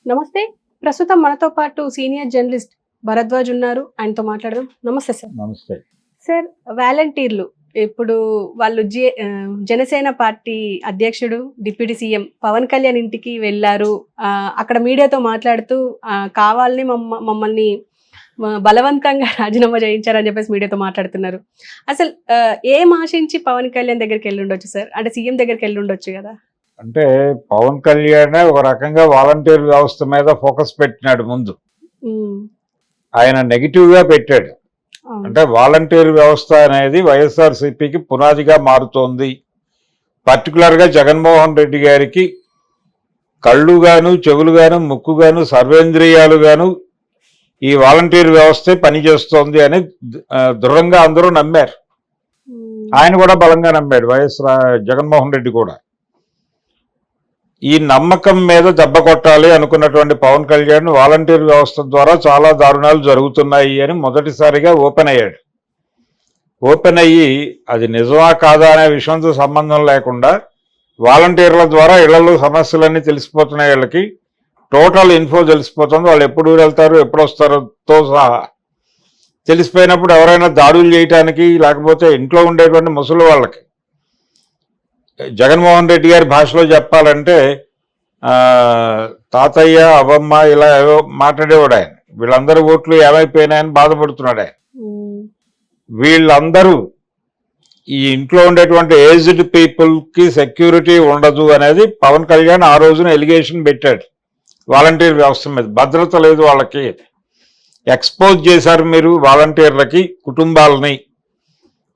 నమస్తే. ప్రస్తుతం మనతో పాటు సీనియర్ జర్నలిస్ట్ భరద్వాజ్ ఉన్నారు. ఆయనతో మాట్లాడదాం. నమస్తే సార్. నమస్తే. సార్, వాలంటీర్లు ఇప్పుడు వాళ్ళు జనసేన పార్టీ అధ్యక్షుడు, డిప్యూటీ సీఎం పవన్ కళ్యాణ్ ఇంటికి వెళ్లారు. అక్కడ మీడియాతో మాట్లాడుతూ కావాలని మమ్మల్ని బలవంతంగా రాజీనామా చేయించారని చెప్పేసి మీడియాతో మాట్లాడుతున్నారు. అసలు ఏం ఆశించి పవన్ కళ్యాణ్ దగ్గరికి వెళ్ళి ఉండొచ్చు సార్? అంటే సీఎం దగ్గరికి వెళ్ళి ఉండొచ్చు కదా. అంటే పవన్ కళ్యాణ్ ఒక రకంగా వాలంటీర్ వ్యవస్థ మీద ఫోకస్ పెట్టినాడు ముందు. ఆయన నెగిటివ్ గా పెట్టాడు. అంటే వాలంటీర్ వ్యవస్థ అనేది వైఎస్ఆర్సీపీకి పునాదిగా మారుతోంది. పర్టికులర్ గా జగన్మోహన్ రెడ్డి గారికి కళ్ళు గాను, చెవులు గాను, ముక్కు గాను, సర్వేంద్రియాలు గాను ఈ వాలంటీర్ వ్యవస్థే పనిచేస్తోంది అని దృఢంగా అందరూ నమ్మారు. ఆయన కూడా బలంగా నమ్మాడు, జగన్మోహన్ రెడ్డి కూడా. ఈ నమ్మకం మీద దెబ్బ కొట్టాలి అనుకున్నటువంటి పవన్ కళ్యాణ్ వాలంటీర్ వ్యవస్థ ద్వారా చాలా దారుణాలు జరుగుతున్నాయి అని మొదటిసారిగా ఓపెన్ అయ్యాడు. ఓపెన్ అయ్యి అది నిజమా కాదా అనే విషయంతో సంబంధం లేకుండా వాలంటీర్ల ద్వారా ఇళ్లలో సమస్యలన్నీ తెలిసిపోతున్నాయి. వీళ్ళకి టోటల్ ఇన్ఫో తెలిసిపోతుంది. వాళ్ళు ఎప్పుడు వెళ్తారు, ఎప్పుడు వస్తారోతో సహా తెలిసిపోయినప్పుడు ఎవరైనా దాడులు చేయటానికి, లేకపోతే ఇంట్లో ఉండేటువంటి ముసలి వాళ్ళకి, జగన్మోహన్ రెడ్డి గారి భాషలో చెప్పాలంటే తాతయ్య, అవ్వమ్మ ఇలా ఏవో మాట్లాడేవాడు ఆయన. వీళ్ళందరూ ఓట్లు ఏమైపోయినాయని బాధపడుతున్నాడు ఆయన. వీళ్ళందరూ ఈ ఇంట్లో ఉండేటువంటి ఏజ్డ్ పీపుల్కి సెక్యూరిటీ ఉండదు అనేది పవన్ కళ్యాణ్ ఆ రోజున ఎలిగేషన్ పెట్టాడు. వాలంటీర్ వ్యవస్థ మీద భద్రత లేదు, వాళ్ళకి ఎక్స్పోజ్ చేశారు మీరు వాలంటీర్లకి, కుటుంబాలని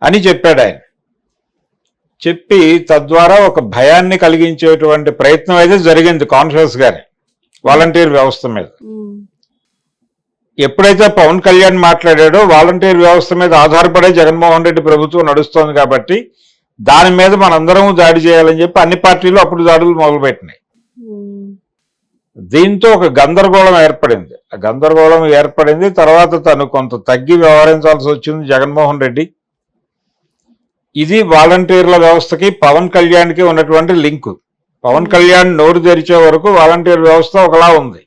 అని చెప్పాడు ఆయన. చెప్పి తద్వారా ఒక భయాన్ని కలిగించేటువంటి ప్రయత్నం అయితే జరిగింది కాన్షియస్ గానే వాలంటీర్ వ్యవస్థ మీద. ఎప్పుడైతే పవన్ కళ్యాణ్ మాట్లాడాడో వాలంటీర్ వ్యవస్థ మీద ఆధారపడే జగన్మోహన్ రెడ్డి ప్రభుత్వం నడుస్తోంది కాబట్టి దాని మీద మనందరం దాడి చేయాలని చెప్పి అన్ని పార్టీలు అప్పుడు దాడులు మొదలుపెట్టినాయి. దీంతో ఒక గందరగోళం ఏర్పడింది. ఆ గందరగోళం ఏర్పడింది తర్వాత తను కొంత తగ్గి వ్యవహరించాల్సి వచ్చింది జగన్మోహన్ రెడ్డి. ఇది వాలంటీర్ల వ్యవస్థకి పవన్ కళ్యాణ్కి ఉన్నటువంటి లింకు. పవన్ కళ్యాణ్ నోరు తెరిచే వరకు వాలంటీర్ వ్యవస్థ ఒకలా ఉంది.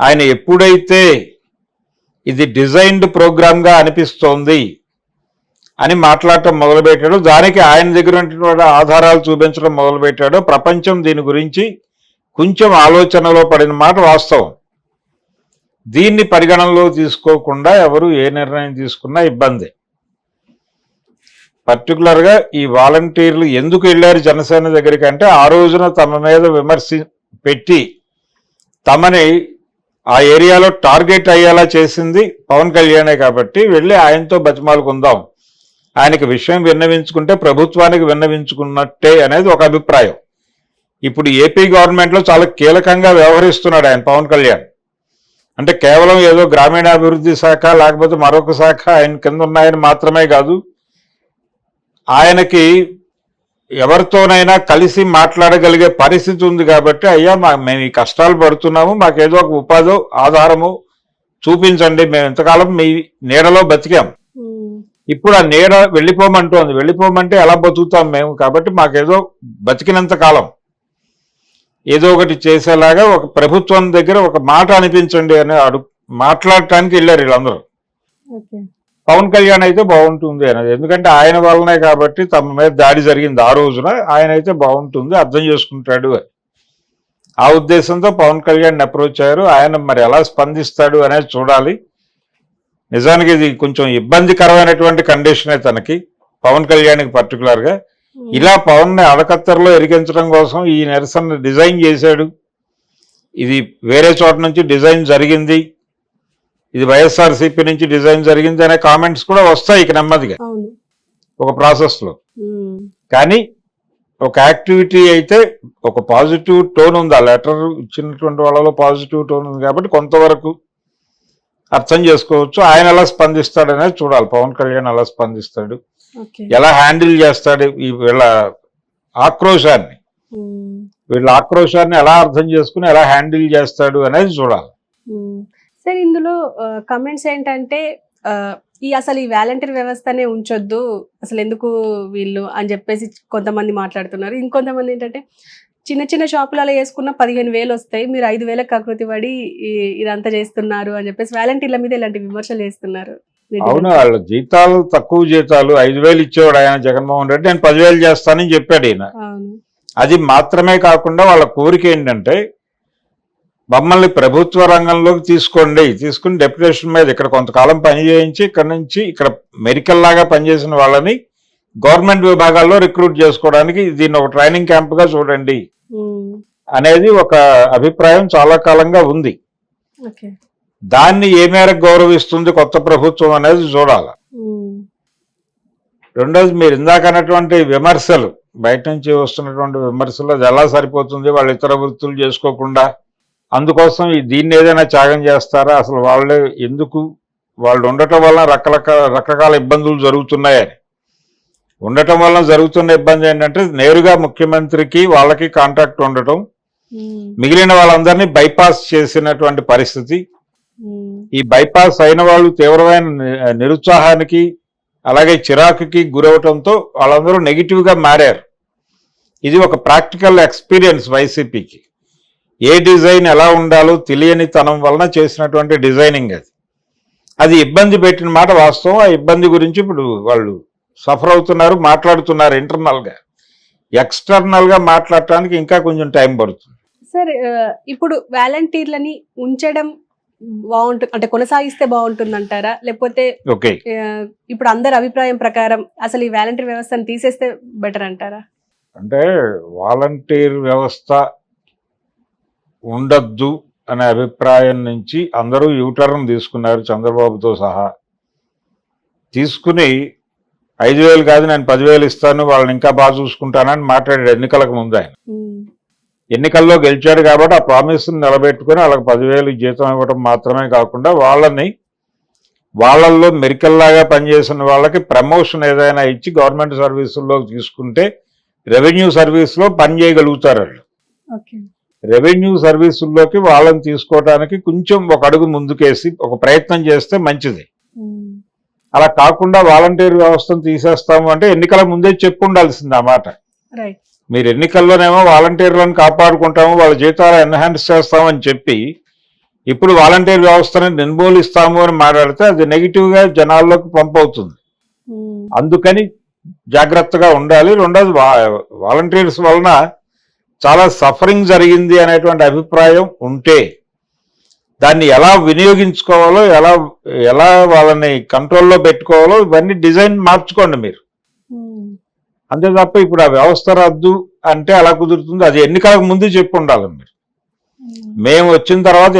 ఆయన ఎప్పుడైతే ఇది డిజైన్డ్ ప్రోగ్రామ్గా అనిపిస్తోంది అని మాట్లాడటం మొదలుపెట్టాడు, దానికి ఆయన దగ్గర ఉన్నటువంటి ఆధారాలు చూపించడం మొదలుపెట్టాడు, ప్రపంచం దీని గురించి కొంచెం ఆలోచనలో పడిన మాట వాస్తవం. దీన్ని పరిగణనలో తీసుకోకుండా ఎవరు ఏ నిర్ణయం తీసుకున్నా ఇబ్బంది. పర్టికులర్గా ఈ వాలంటీర్లు ఎందుకు వెళ్ళారు జనసేన దగ్గరికి అంటే, ఆ రోజున తమ మీద విమర్శ పెట్టి తమని ఆ ఏరియాలో టార్గెట్ అయ్యేలా చేసింది పవన్ కళ్యాణే కాబట్టి వెళ్ళి ఆయనతో బతిమాలుకుందాం, ఆయనకి విషయం విన్నవించుకుంటే ప్రభుత్వానికి విన్నవించుకున్నట్టే అనేది ఒక అభిప్రాయం. ఇప్పుడు ఏపీ గవర్నమెంట్లో చాలా కీలకంగా వ్యవహరిస్తున్నాడు ఆయన పవన్ కళ్యాణ్. అంటే కేవలం ఏదో గ్రామీణాభివృద్ధి శాఖ లేకపోతే మరొక శాఖ ఆయన కింద ఉన్నాయని మాత్రమే కాదు, ఆయనకి ఎవరితోనైనా కలిసి మాట్లాడగలిగే పరిస్థితి ఉంది కాబట్టి, అయ్యా మేము ఈ కష్టాలు పడుతున్నాము, మాకేదో ఒక ఉపాధి ఆధారము చూపించండి, మేము ఇంతకాలం మీ నీడలో బతికాం, ఇప్పుడు ఆ నీడ వెళ్ళిపోమంటోంది, వెళ్ళిపోమంటే ఎలా బతుకుతాం మేము, కాబట్టి మాకేదో బతికినంత కాలం ఏదో ఒకటి చేసేలాగా ఒక ప్రభుత్వం దగ్గర ఒక మాట అనిపించండి అని మాట్లాడటానికి వెళ్ళారు వీళ్ళందరూ. పవన్ కళ్యాణ్ అయితే బాగుంటుంది అనేది, ఎందుకంటే ఆయన వల్లనే కాబట్టి తమ మీద దాడి జరిగింది ఆ రోజున, ఆయన అయితే బాగుంటుంది, అర్థం చేసుకుంటాడు అని ఆ ఉద్దేశంతో పవన్ కళ్యాణ్ అప్రోచ్ అయ్యారు. ఆయన మరి ఎలా స్పందిస్తాడు అనేది చూడాలి. నిజానికి ఇది కొంచెం ఇబ్బందికరమైనటువంటి కండిషనే తనకి, పవన్ కళ్యాణ్కి పర్టికులర్గా. ఇలా పవన్ని అడకత్తెరలో ఎరిగించడం కోసం ఈ నిరసన డిజైన్ చేశాడు. ఇది వేరే చోట నుంచి డిజైన్ జరిగింది, ఇది వైఎస్ఆర్సీపీ నుంచి డిజైన్ జరిగింది అనే కామెంట్స్ కూడా వస్తాయి ఇక నెమ్మదిగా ఒక ప్రాసెస్లో. కానీ ఒక యాక్టివిటీ అయితే ఒక పాజిటివ్ టోన్ ఉంది, ఆ లెటర్ ఇచ్చినటువంటి వాళ్ళలో పాజిటివ్ టోన్ ఉంది కాబట్టి కొంతవరకు అర్థం చేసుకోవచ్చు. ఆయన ఎలా స్పందిస్తాడు అనేది చూడాలి. పవన్ కళ్యాణ్ ఎలా స్పందిస్తాడు, ఎలా హ్యాండిల్ చేస్తాడు వీళ్ళ ఆక్రోశాన్ని, ఎలా అర్థం చేసుకుని ఎలా హ్యాండిల్ చేస్తాడు అనేది చూడాలి. సార్, ఇందులో కమెంట్స్ ఏంటంటే అసలు ఈ వాలంటీర్ వ్యవస్థనే ఉంచొద్దు, అసలు ఎందుకు వీళ్ళు అని చెప్పేసి కొంతమంది మాట్లాడుతున్నారు. ఇంకొంతమంది ఏంటంటే చిన్న చిన్న షాపులలో వేసుకున్న 15,000 వస్తాయి, మీరు 5,000 కకృతి పడి ఇదంతా చేస్తున్నారు అని చెప్పేసి వాలంటీర్ల మీద ఇలాంటి విమర్శలు చేస్తున్నారు. అవును, వాళ్ళ జీతాలు తక్కువ జీతాలు 5,000 ఇచ్చేవాడు ఆయన జగన్మోహన్ రెడ్డి, నేను 10,000 చేస్తానని చెప్పాడు ఈయన. అది మాత్రమే కాకుండా వాళ్ళ కోరిక ఏంటంటే మమ్మల్ని ప్రభుత్వ రంగంలోకి తీసుకుని డెప్యుటేషన్ మీద ఇక్కడ కొంతకాలం పని చేయించి ఇక్కడ నుంచి ఇక్కడ మెడికల్ లాగా పనిచేసిన వాళ్ళని గవర్నమెంట్ విభాగాల్లో రిక్రూట్ చేసుకోవడానికి దీన్ని ఒక ట్రైనింగ్ క్యాంప్గా చూడండి అనేది ఒక అభిప్రాయం చాలా కాలంగా ఉంది. దాన్ని ఏ మేరకు గౌరవిస్తుంది కొత్త ప్రభుత్వం అనేది చూడాలి. రెండోది, మీరు ఇందాక అన్నటువంటి విమర్శలు, బయట నుంచి వస్తున్నటువంటి విమర్శలు, అది ఎలా సరిపోతుంది, వాళ్ళు ఇతర వృత్తులు చేసుకోకుండా అందుకోసం దీన్ని ఏదైనా త్యాగం చేస్తారా, అసలు వాళ్ళే ఎందుకు, వాళ్ళు ఉండటం వల్ల రకరకాల ఇబ్బందులు జరుగుతున్నాయని. ఉండటం వల్ల జరుగుతున్న ఇబ్బంది ఏంటంటే నేరుగా ముఖ్యమంత్రికి వాళ్ళకి కాంటాక్ట్ ఉండటం, మిగిలిన వాళ్ళందరినీ బైపాస్ చేసినటువంటి పరిస్థితి. ఈ బైపాస్ అయిన వాళ్ళు తీవ్రమైన నిరుత్సాహానికి అలాగే చిరాకుకి గురవటంతో వాళ్ళందరూ నెగిటివ్గా మారారు. ఇది ఒక ప్రాక్టికల్ ఎక్స్పీరియన్స్ వైసీపీకి. ఏ డిజైన్ ఎలా ఉండాలో తెలియని తనం వలన చేసినటువంటి డిజైనింగ్ అది ఇబ్బంది పెట్టిన మాట వాస్తవం. ఆ ఇబ్బంది గురించి ఇప్పుడు వాళ్ళు సఫర్ అవుతున్నారు, మాట్లాడుతున్నారు. ఇంటర్నల్గా, ఎక్స్టర్నల్గా మాట్లాడటానికి ఇంకా కొంచెం టైం పడుతుంది. సార్, ఇప్పుడు వాలంటీర్లని ఉంచడం బాగుంటుంది అంటే కొనసాగిస్తే బాగుంటుంది అంటారా, లేకపోతే ఇప్పుడు అందరి అభిప్రాయం ప్రకారం అసలు ఈ వాలంటీర్ వ్యవస్థను తీసేస్తే బెటర్ అంటారా? అంటే వాలంటీర్ వ్యవస్థ ఉండద్దు అనే అభిప్రాయం నుంచి అందరూ యూటర్న్ తీసుకున్నారు, చంద్రబాబుతో సహా. తీసుకుని 5,000 కాదు నేను 10,000 ఇస్తాను, వాళ్ళని ఇంకా బాగా చూసుకుంటానని మాట్లాడాడు ఎన్నికలకు ముందు. ఆయన ఎన్నికల్లో గెలిచాడు కాబట్టి ఆ ప్రామిస్ని నిలబెట్టుకుని వాళ్ళకి 10,000 జీతం ఇవ్వడం మాత్రమే కాకుండా వాళ్ళల్లో మెరికల్లాగా పనిచేసిన వాళ్ళకి ప్రమోషన్ ఏదైనా ఇచ్చి గవర్నమెంట్ సర్వీసుల్లో తీసుకుంటే రెవెన్యూ సర్వీస్లో పని చేయగలుగుతారు వాళ్ళు. రెవెన్యూ సర్వీసుల్లోకి వాళ్ళని తీసుకోవడానికి కొంచెం ఒక అడుగు ముందుకేసి ఒక ప్రయత్నం చేస్తే మంచిది. అలా కాకుండా వాలంటీర్ వ్యవస్థను తీసేస్తాము అంటే ఎన్నికల ముందే చెప్పు ఉండాల్సింది ఆ మాట. మీరు ఎన్నికల్లోనేమో వాలంటీర్లను కాపాడుకుంటాము, వాళ్ళ జీతాలు ఎన్హాన్స్ చేస్తామని చెప్పి ఇప్పుడు వాలంటీర్ వ్యవస్థను నిర్మూలిస్తాము అని మాట్లాడితే అది నెగిటివ్గా జనాల్లోకి పంపవుతుంది. అందుకని జాగ్రత్తగా ఉండాలి. రెండోది, వాలంటీర్స్ వలన చాలా సఫరింగ్ జరిగింది అనేటువంటి అభిప్రాయం ఉంటే దాన్ని ఎలా వినియోగించుకోవాలో, ఎలా వాళ్ళని కంట్రోల్లో పెట్టుకోవాలో ఇవన్నీ డిజైన్ మార్చుకోండి మీరు. అంతే తప్ప ఇప్పుడు ఆ వ్యవస్థ రద్దు అంటే అలా కుదురుతుంది. అది ఎన్నికలకు ముందు చెప్పి ఉండాలి మీరు. మేము వచ్చిన తర్వాత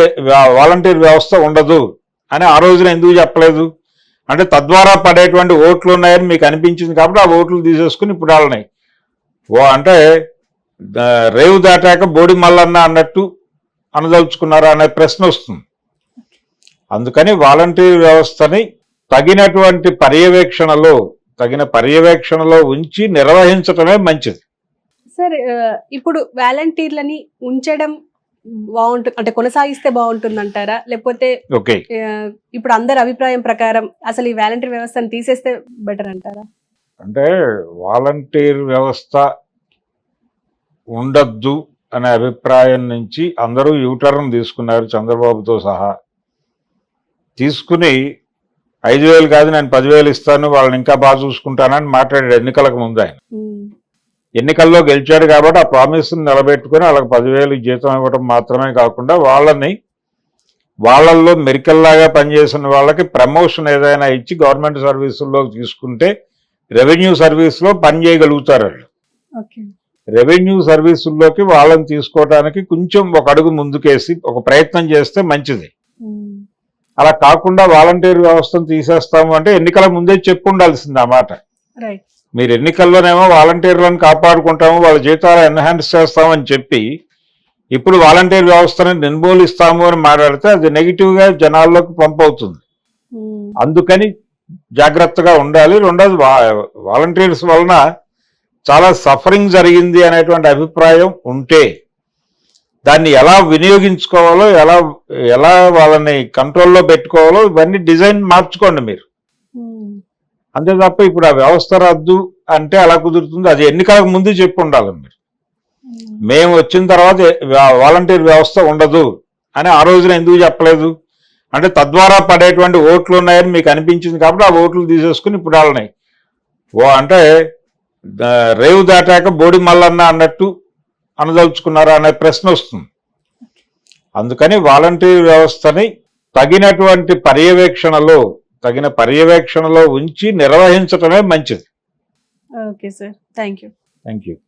వాలంటీర్ వ్యవస్థ ఉండదు అని ఆ రోజున ఎందుకు చెప్పలేదు అంటే తద్వారా పడేటువంటి ఓట్లు ఉన్నాయని మీకు అనిపించింది కాబట్టి ఆ ఓట్లు తీసేసుకుని ఇప్పుడు వాళ్ళని అంటే రేవు దాటాక బోడి మల్లన్న అన్నట్టు అనదలుచుకున్నారా అనే ప్రశ్న వస్తుంది. అందుకని వాలంటీర్ వ్యవస్థని తగిన పర్యవేక్షణలో ఉంచి నిర్వహించటమే మంచిది. సార్, ఇప్పుడు వాలంటీర్లని ఉంచడం బాగుంటుంది అంటే కొనసాగిస్తే బాగుంటుంది అంటారా, లేకపోతే ఇప్పుడు అందరి అభిప్రాయం ప్రకారం అసలు ఈ వాలంటీర్ వ్యవస్థను తీసేస్తే బెటర్ అంటారా? అంటే వాలంటీర్ వ్యవస్థ ఉండద్దు అనే అభిప్రాయం నుంచి అందరూ యూటర్న్ తీసుకున్నారు, చంద్రబాబుతో సహా. తీసుకుని 5,000 కాదు నేను 10,000 ఇస్తాను, వాళ్ళని ఇంకా బాగా చూసుకుంటానని మాట్లాడాడు ఎన్నికలకు ముందు. ఆయన ఎన్నికల్లో గెలిచాడు కాబట్టి ఆ ప్రామిస్ని నిలబెట్టుకుని వాళ్ళకి 10,000 జీతం ఇవ్వడం మాత్రమే కాకుండా వాళ్ళల్లో మెరికల్లాగా పనిచేసిన వాళ్ళకి ప్రమోషన్ ఏదైనా ఇచ్చి గవర్నమెంట్ సర్వీసుల్లో తీసుకుంటే రెవెన్యూ సర్వీస్లో పని చేయగలుగుతారు వాళ్ళు. రెవెన్యూ సర్వీసుల్లోకి వాళ్ళని తీసుకోవడానికి కొంచెం ఒక అడుగు ముందుకేసి ఒక ప్రయత్నం చేస్తే మంచిది. అలా కాకుండా వాలంటీర్ వ్యవస్థను తీసేస్తాము అంటే ఎన్నికల ముందే చెప్పు ఉండాల్సింది ఆ మాట. మీరు ఎన్నికల్లోనేమో వాలంటీర్లను కాపాడుకుంటాము, వాళ్ళ జీతాలు ఎన్హాన్స్ చేస్తామని చెప్పి ఇప్పుడు వాలంటీర్ వ్యవస్థను నిర్మూలిస్తాము అని మాట్లాడితే అది నెగిటివ్గా జనాల్లోకి పంపవుతుంది. అందుకని జాగ్రత్తగా ఉండాలి. రెండోది, వాలంటీర్స్ వలన చాలా సఫరింగ్ జరిగింది అనేటువంటి అభిప్రాయం ఉంటే దాన్ని ఎలా వినియోగించుకోవాలో, ఎలా వాళ్ళని కంట్రోల్లో పెట్టుకోవాలో ఇవన్నీ డిజైన్ మార్చుకోండి మీరు. అంతే తప్ప ఇప్పుడు ఆ వ్యవస్థ రద్దు అంటే అలా కుదురుతుంది. అది ఎన్నికలకు ముందు చెప్పి ఉండాలి మీరు. మేము వచ్చిన తర్వాత వాలంటీర్ వ్యవస్థ ఉండదు అని ఆ రోజున ఎందుకు చెప్పలేదు? అంటే తద్వారా పడేటువంటి ఓట్లు ఉన్నాయని మీకు అనిపించింది కాబట్టి ఆ ఓట్లు తీసేసుకుని ఇప్పుడు వాళ్ళని అంటే రేవు దాటాక బోడి మల్లన్న అన్నట్టు అనదలుచుకున్నారా అనే ప్రశ్న వస్తుంది. అందుకని వాలంటీర్ వ్యవస్థని తగిన పర్యవేక్షణలో ఉంచి నిర్వహించటమే మంచిది. Okay sir, thank you. Thank you.